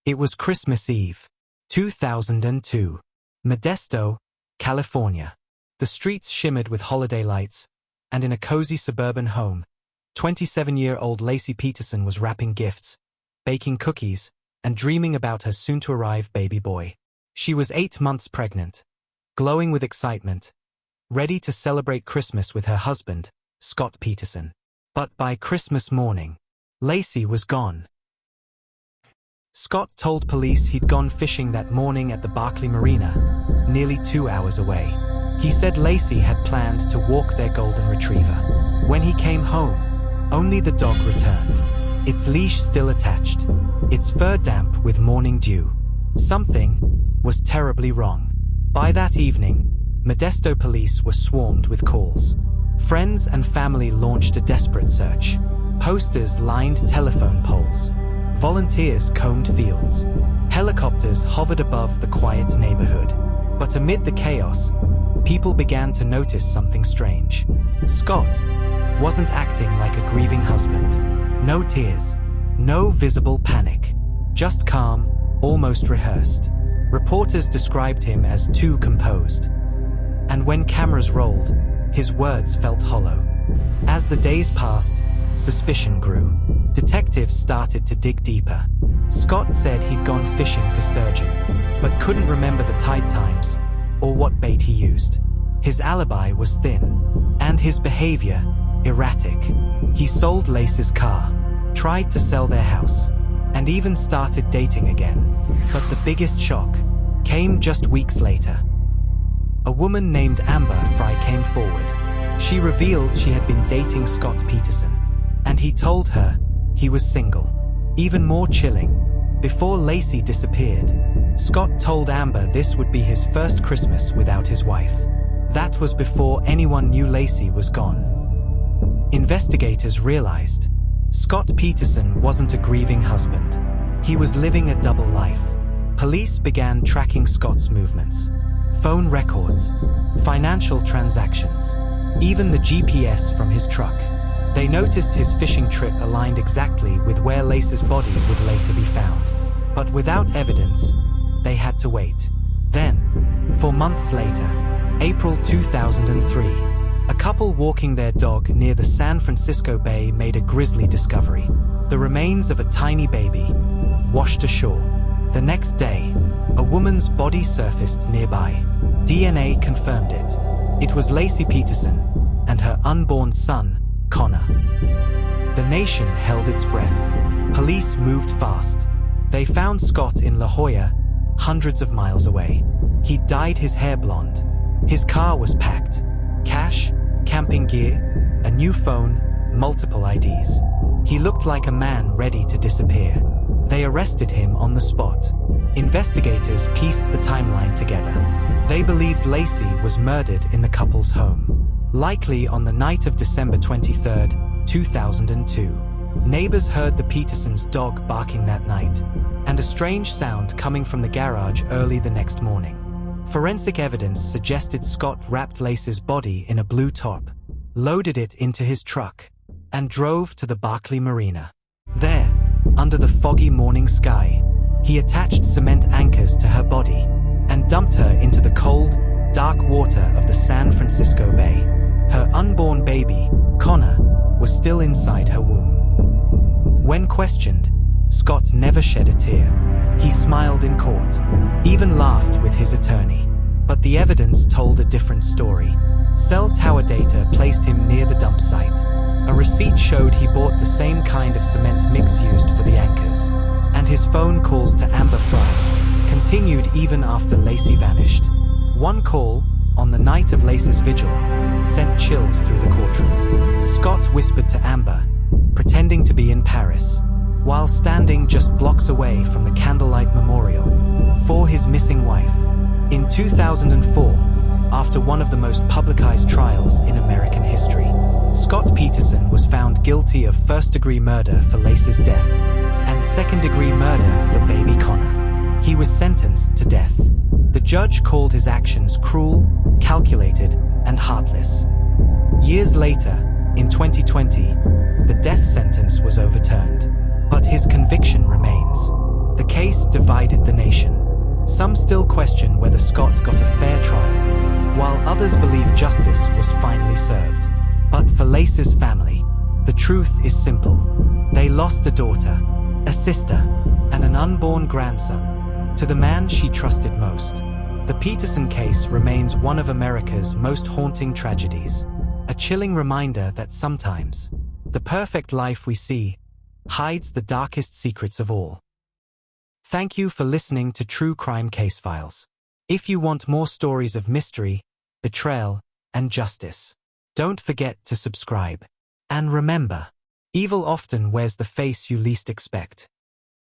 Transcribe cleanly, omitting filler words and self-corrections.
It was Christmas Eve, 2002. Modesto, California. The streets shimmered with holiday lights, and in a cozy suburban home, 27-year-old Laci Peterson was wrapping gifts, baking cookies, and dreaming about her soon-to-arrive baby boy. She was 8 months pregnant, glowing with excitement, ready to celebrate Christmas with her husband, Scott Peterson. But by Christmas morning, Laci was gone. Scott told police he'd gone fishing that morning at the Barkley Marina, nearly 2 hours away. He said Laci had planned to walk their golden retriever. When he came home, only the dog returned, its leash still attached, its fur damp with morning dew. Something was terribly wrong. By that evening, Modesto police were swarmed with calls. Friends and family launched a desperate search. Posters lined telephone poles. Volunteers combed fields. Helicopters hovered above the quiet neighborhood. But amid the chaos, people began to notice something strange. Scott wasn't acting like a grieving husband. No tears, no visible panic. Just calm, almost rehearsed. Reporters described him as too composed. And when cameras rolled, his words felt hollow. As the days passed, suspicion grew. Detectives started to dig deeper. Scott said he'd gone fishing for sturgeon, but couldn't remember the tide times or what bait he used. His alibi was thin, and his behavior erratic. He sold Laci's car, tried to sell their house, and even started dating again. But the biggest shock came just weeks later. A woman named Amber Fry came forward. She revealed she had been dating Scott Peterson, and he told her he was single. Even more chilling, before Laci disappeared, Scott told Amber this would be his first Christmas without his wife. That was before anyone knew Laci was gone. Investigators realized Scott Peterson wasn't a grieving husband. He was living a double life. Police began tracking Scott's movements, phone records, financial transactions, even the GPS from his truck. They noticed his fishing trip aligned exactly with where Laci's body would later be found. But without evidence, they had to wait. Then, 4 months later, April 2003, a couple walking their dog near the San Francisco Bay made a grisly discovery. The remains of a tiny baby washed ashore. The next day, a woman's body surfaced nearby. DNA confirmed it. It was Laci Peterson and her unborn son, Connor. The nation held its breath. Police moved fast. They found Scott in La Jolla, hundreds of miles away. He'd dyed his hair blonde. His car was packed. Cash, camping gear, a new phone, multiple IDs. He looked like a man ready to disappear. They arrested him on the spot. Investigators pieced the timeline together. They believed Laci was murdered in the couple's home, likely on the night of December 23, 2002. Neighbors heard the Petersons' dog barking that night, and a strange sound coming from the garage early the next morning. Forensic evidence suggested Scott wrapped Laci's body in a blue top, loaded it into his truck, and drove to the Barkley Marina. There, under the foggy morning sky, he attached cement anchors to her body and dumped her into the cold, dark water of the San Francisco Bay. Her unborn baby, Connor, was still inside her womb. When questioned, Scott never shed a tear. He smiled in court, even laughed with his attorney. But the evidence told a different story. Cell tower data placed him near the dump site. A receipt showed he bought the same kind of cement mix used for the anchors. And his phone calls to Amber Fry continued even after Laci vanished. One call, on the night of Laci's vigil, sent chills through the courtroom. Scott whispered to Amber, pretending to be in Paris, while standing just blocks away from the candlelight memorial for his missing wife. In 2004, after one of the most publicized trials in American history, Scott Peterson was found guilty of first-degree murder for Laci's death and second-degree murder for baby Connor. He was sentenced to death. The judge called his actions cruel, calculated, and heartless. Years later, in 2020, the death sentence was overturned, but his conviction remains. The case divided the nation. Some still question whether Scott got a fair trial, while others believe justice was finally served. But for Laci's family, the truth is simple. They lost a daughter, a sister, and an unborn grandson to the man she trusted most. The Peterson case remains one of America's most haunting tragedies, a chilling reminder that sometimes the perfect life we see hides the darkest secrets of all. Thank you for listening to True Crime Case Files. If you want more stories of mystery, betrayal, and justice, don't forget to subscribe. And remember, evil often wears the face you least expect.